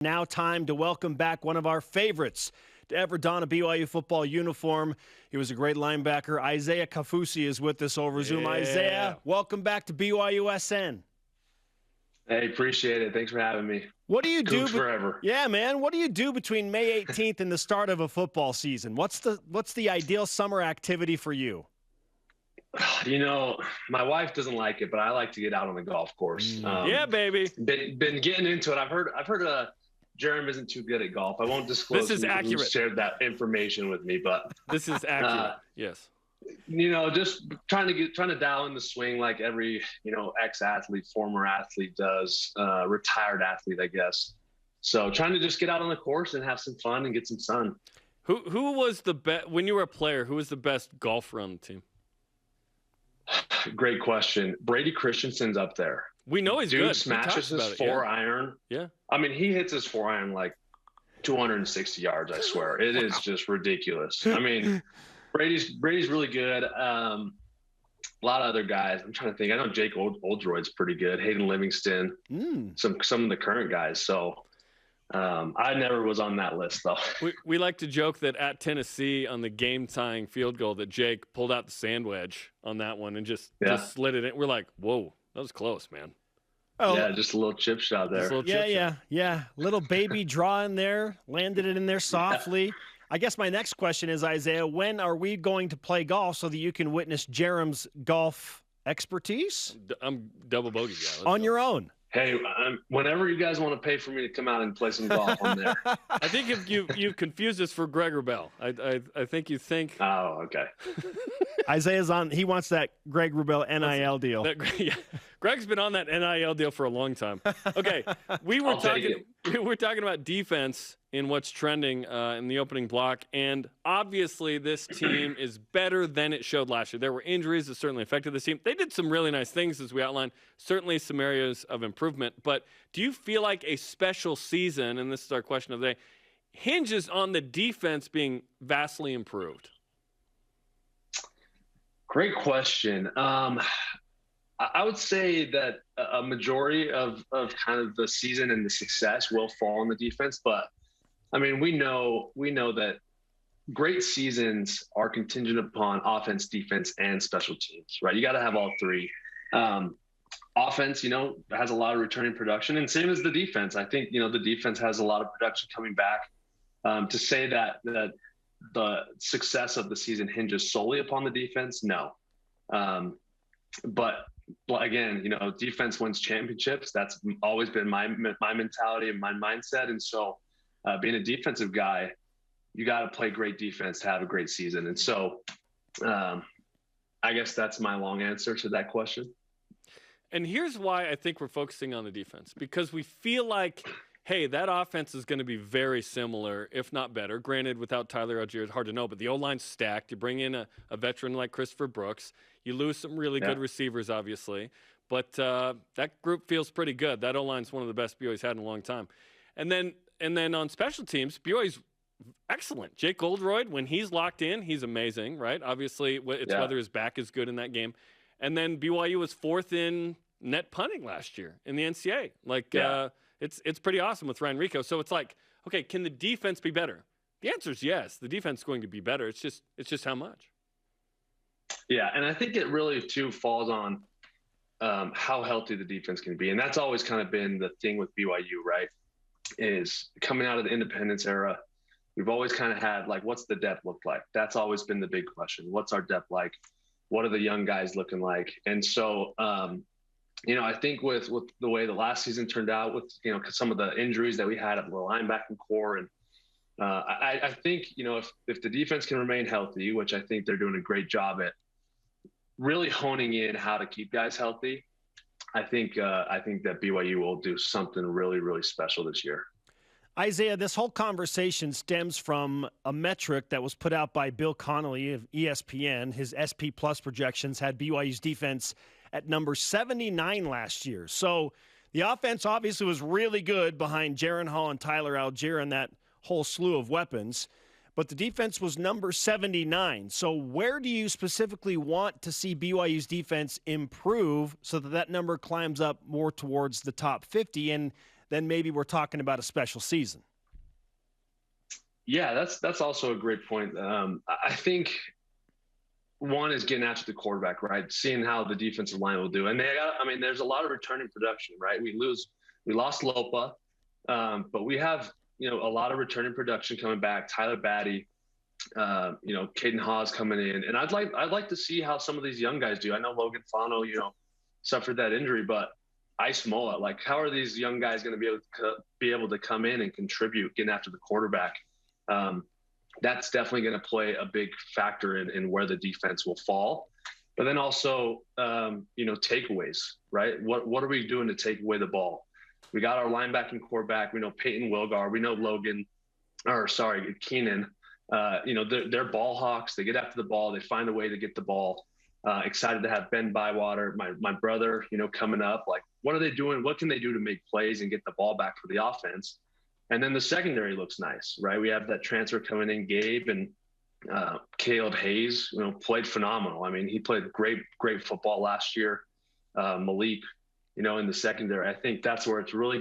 Now time to welcome back one of our favorites to ever don a BYU football uniform. He was a great linebacker. Isaiah Kaufusi is with us over Zoom. Isaiah, welcome back to BYUSN. Hey, appreciate it. Thanks for having me. What do you do forever? Yeah, man. What do you do between May 18th and the start of a football season? What's the ideal summer activity for you? You know, my wife doesn't like it, but I like to get out on the golf course. Yeah, baby. Been getting into it. I've heard Jerem isn't too good at golf. I won't disclose this is accurate. who shared that information with me, but this is accurate. Yes. You know, just trying to dial in the swing like every, ex-athlete, former athlete does, retired athlete, I guess. So trying to just get out on the course and have some fun and get some sun. Who was the best when you were a player? Who was the best golfer on the team? Great question. Brady Christensen's up there. We know he's good. Dude smashes his 4-iron. Yeah. I mean, he hits his 4-iron like 260 yards, I swear. It is just ridiculous. I mean, Brady's really good. A lot of other guys. I'm trying to think. I know Jake Oldroyd's pretty good. Hayden Livingston. Some of the current guys. So I never was on that list, though. We like to joke that at Tennessee on the game-tying field goal that Jake pulled out the sand wedge on that one and just slid it in. We're like, whoa, that was close, man. Oh, yeah, just a little chip shot there. Yeah. Little baby draw in there, landed it in there softly. I guess my next question is, Isaiah, when are we going to play golf so that you can witness Jerem's golf expertise? I'm double bogey guy. On your own. Hey, whenever you guys want to pay for me to come out and play some golf, I'm there. I think if you've confused us for Greg Wrubell. I think you think. Oh, okay. Isaiah's on. He wants that Greg Wrubell NIL deal. Greg's been on that NIL deal for a long time. Okay, we were talking about defense in what's trending in the opening block, and obviously this team is better than it showed last year. There were injuries that certainly affected this team. They did some really nice things, as we outlined, certainly some areas of improvement. But do you feel like a special season, and this is our question of the day, hinges on the defense being vastly improved? Great question. I would say that a majority of kind of the season and the success will fall on the defense, but I mean, we know that great seasons are contingent upon offense, defense, and special teams, right? You got to have all three. Offense, has a lot of returning production, and same as the defense. I think, the defense has a lot of production coming back. To say that the success of the season hinges solely upon the defense, no. But again, defense wins championships. That's always been my mentality and my mindset, and so. Being a defensive guy, you got to play great defense to have a great season. And so I guess that's my long answer to that question. And here's why I think we're focusing on the defense, because we feel like, hey, that offense is going to be very similar, if not better. Granted, without Tyler Algier, it's hard to know, but the O-line's stacked. You bring in a veteran like Christopher Brooks. You lose some really good receivers, obviously. But that group feels pretty good. That O-line's one of the best BYU's had in a long time. And then on special teams, BYU's excellent. Jake Oldroyd, when he's locked in, he's amazing, right? Obviously, it's whether his back is good in that game. And then BYU was fourth in net punting last year in the NCAA. It's pretty awesome with Ryan Rico. So it's like, okay, can the defense be better? The answer is yes. The defense is going to be better. It's just how much. Yeah, and I think it really, too, falls on how healthy the defense can be. And that's always kind of been the thing with BYU, right? Is coming out of the independence era, we've always kind of had what's the depth look like? That's always been the big question. What's our depth like? What are the young guys looking like? And so, I think with the way the last season turned out, with some of the injuries that we had at the linebacking core, and I think if the defense can remain healthy, which I think they're doing a great job at, really honing in how to keep guys healthy. I think that BYU will do something really, really special this year. Isaiah, this whole conversation stems from a metric that was put out by Bill Connolly of ESPN. His SP Plus projections had BYU's defense at number 79 last year. So the offense obviously was really good behind Jaren Hall and Tyler Algier and that whole slew of weapons. But the defense was number 79. So where do you specifically want to see BYU's defense improve so that number climbs up more towards the top 50? And then maybe we're talking about a special season. Yeah, that's also a great point. I think one is getting after the quarterback, right? Seeing how the defensive line will do. And there's a lot of returning production, right? We lost Lopa, but we have, a lot of returning production coming back. Tyler Batty, Caden Hawes coming in. And I'd like to see how some of these young guys do. I know Logan Fano, suffered that injury, but Ice Mola, like, how are these young guys going to be able to come in and contribute getting after the quarterback? That's definitely going to play a big factor in where the defense will fall. But then also, takeaways, right? What are we doing to take away the ball? We got our linebacking core back. We know Peyton Wilgar. We know Keenan. They're ball hawks. They get after the ball. They find a way to get the ball. Excited to have Ben Bywater, my brother, coming up. Like, what are they doing? What can they do to make plays and get the ball back for the offense? And then the secondary looks nice, right? We have that transfer coming in, Gabe, and Caleb Hayes, played phenomenal. I mean, he played great football last year. Malik, in the secondary. I think that's where it's really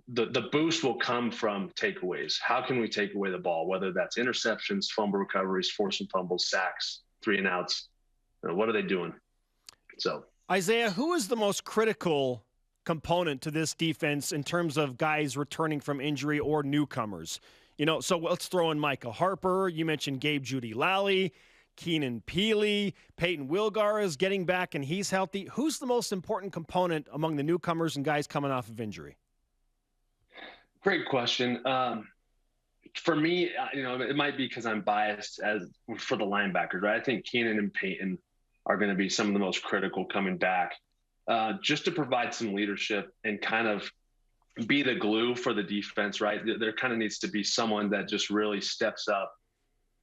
the boost will come from takeaways. How can we take away the ball? Whether that's interceptions, fumble recoveries, forcing fumbles, sacks, 3 and outs. What are they doing? So, Isaiah, who is the most critical component to this defense in terms of guys returning from injury or newcomers? So let's throw in Micah Harper. You mentioned Gabe Judy-Lally, Keenan Peely, Peyton Wilgar is getting back and he's healthy. Who's the most important component among the newcomers and guys coming off of injury? Great question. For me, it might be because I'm biased for the linebackers, right? I think Keenan and Peyton are going to be some of the most critical coming back. Just to provide some leadership and kind of be the glue for the defense, right? There kind of needs to be someone that just really steps up.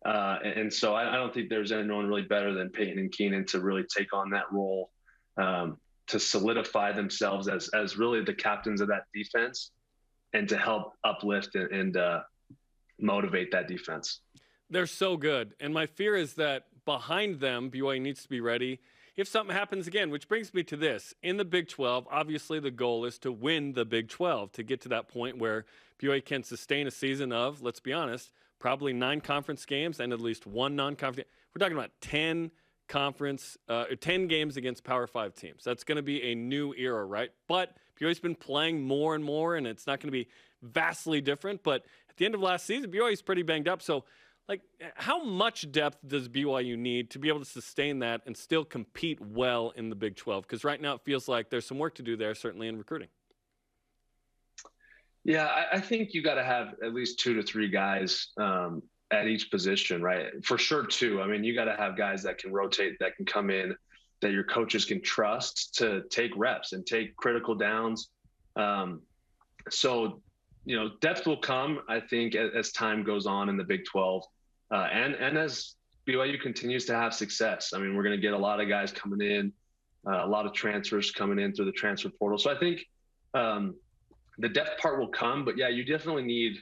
And so I don't think there's anyone really better than Peyton and Keenan to really take on that role, to solidify themselves as really the captains of that defense and to help uplift and motivate that defense. They're so good. And my fear is that behind them, BYU needs to be ready if something happens again, which brings me to this. In the Big 12, obviously the goal is to win the Big 12, to get to that point where BYU can sustain a season of, let's be honest, probably 9 conference games and at least 1 non-conference. We're talking about 10 games against Power 5 teams. That's going to be a new era, right? But BYU's been playing more and more, and it's not going to be vastly different. But at the end of last season, BYU's pretty banged up. So, how much depth does BYU need to be able to sustain that and still compete well in the Big 12? Because right now it feels like there's some work to do there, certainly in recruiting. Yeah, I think you got to have at least 2 to 3 guys at each position, right? For sure, 2. I mean, you got to have guys that can rotate, that can come in, that your coaches can trust to take reps and take critical downs. So, depth will come, I think, as time goes on in the Big 12. And as BYU continues to have success. I mean, we're going to get a lot of guys coming in, a lot of transfers coming in through the transfer portal. So I think the depth part will come, but yeah, you definitely need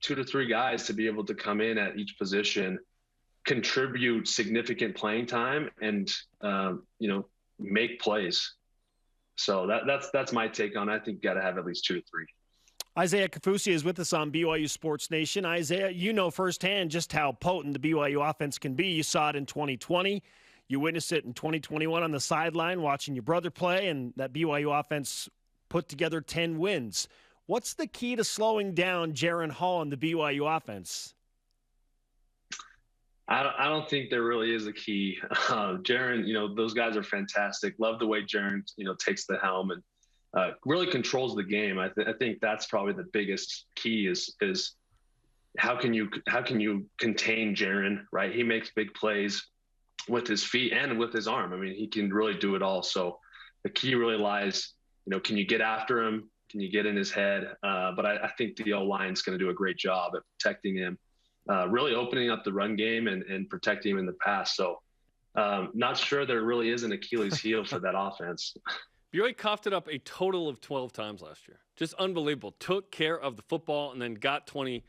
2 to 3 guys to be able to come in at each position, contribute significant playing time, and make plays. So that's my take on it. I think you got to have at least 2 to 3. Isaiah Kaufusi is with us on BYU Sports Nation. Isaiah, you know firsthand just how potent the BYU offense can be. You saw it in 2020. You witnessed it in 2021 on the sideline watching your brother play, and that BYU offense put together 10 wins. What's the key to slowing down Jaren Hall and the BYU offense? I don't think there really is a key. Jaren, those guys are fantastic. Love the way Jaren, takes the helm and really controls the game. I think that's probably the biggest key is how can you contain Jaren, right? He makes big plays with his feet and with his arm. I mean, he can really do it all. So the key really lies, can you get after him? Can you get in his head? But I think the O-line is going to do a great job at protecting him, really opening up the run game and protecting him in the pass. So not sure there really is an Achilles heel for that offense. BYU coughed it up a total of 12 times last year. Just unbelievable. Took care of the football and then got 20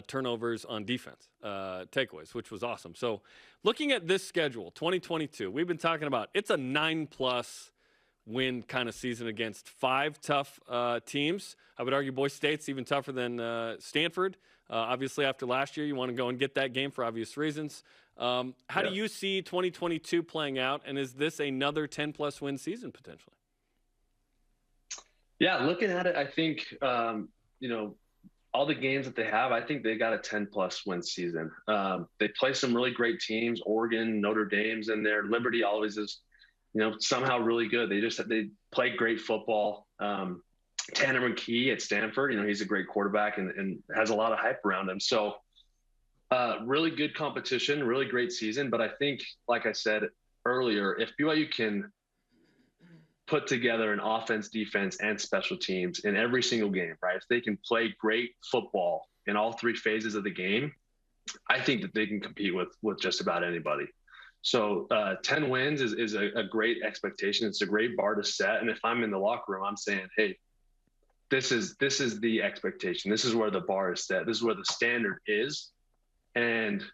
turnovers on defense, takeaways, which was awesome. So looking at this schedule, 2022, we've been talking about it's a 9+ win kind of season against 5 tough teams. I would argue Boise State's even tougher than Stanford. Obviously, after last year, you want to go and get that game for obvious reasons. How do you see 2022 playing out, and is this another 10-plus win season potentially? Yeah, looking at it, I think, all the games that they have, I think they got a 10-plus win season. They play some really great teams. Oregon, Notre Dame's in there. Liberty always is, somehow really good. They play great football. Tanner McKee at Stanford, he's a great quarterback and has a lot of hype around him. So really good competition, really great season. But I think, like I said earlier, if BYU can put together an offense, defense, and special teams in every single game, right? If they can play great football in all 3 phases of the game, I think that they can compete with just about anybody. So 10 wins is a great expectation. It's a great bar to set. And if I'm in the locker room, I'm saying, hey, this is the expectation. This is where the bar is set. This is where the standard is. And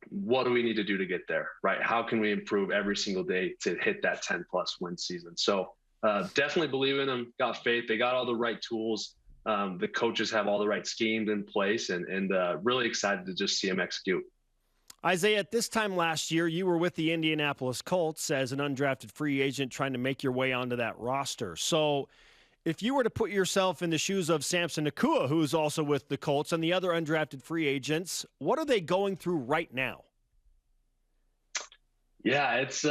what do we need to do to get there, right? How can we improve every single day to hit that 10-plus win season? So definitely believe in them, got faith. They got all the right tools. The coaches have all the right schemes in place, and really excited to just see them execute. Isaiah, at this time last year, you were with the Indianapolis Colts as an undrafted free agent trying to make your way onto that roster. So if you were to put yourself in the shoes of Samson Nakua, who's also with the Colts, and the other undrafted free agents, what are they going through right now? Yeah, it's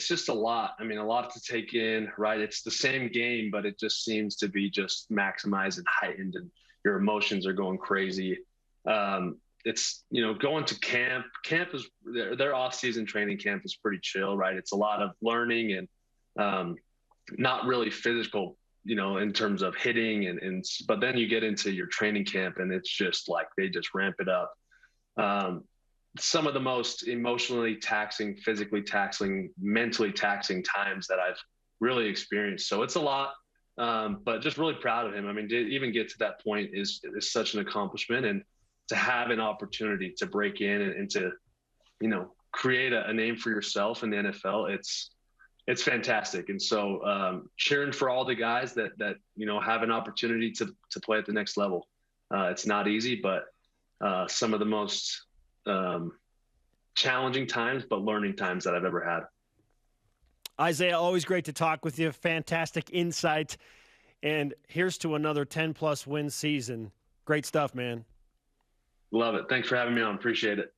just a lot. I mean, a lot to take in, right? It's the same game, but it just seems to be just maximized and heightened, and your emotions are going crazy. It's, going to camp. Camp is their off-season training camp is pretty chill, right? It's a lot of learning and not really physical, in terms of hitting but then you get into your training camp and it's just like they just ramp it up. Some of the most emotionally taxing, physically taxing, mentally taxing times that I've really experienced. So it's a lot, but just really proud of him. I mean, to even get to that point is such an accomplishment, and to have an opportunity to break in and to, create a name for yourself in the NFL, it's fantastic. And so cheering for all the guys that have an opportunity to play at the next level. It's not easy, but some of the most challenging times, but learning times that I've ever had. Isaiah, always great to talk with you. Fantastic insight. And here's to another 10-plus win season. Great stuff, man. Love it. Thanks for having me on. Appreciate it.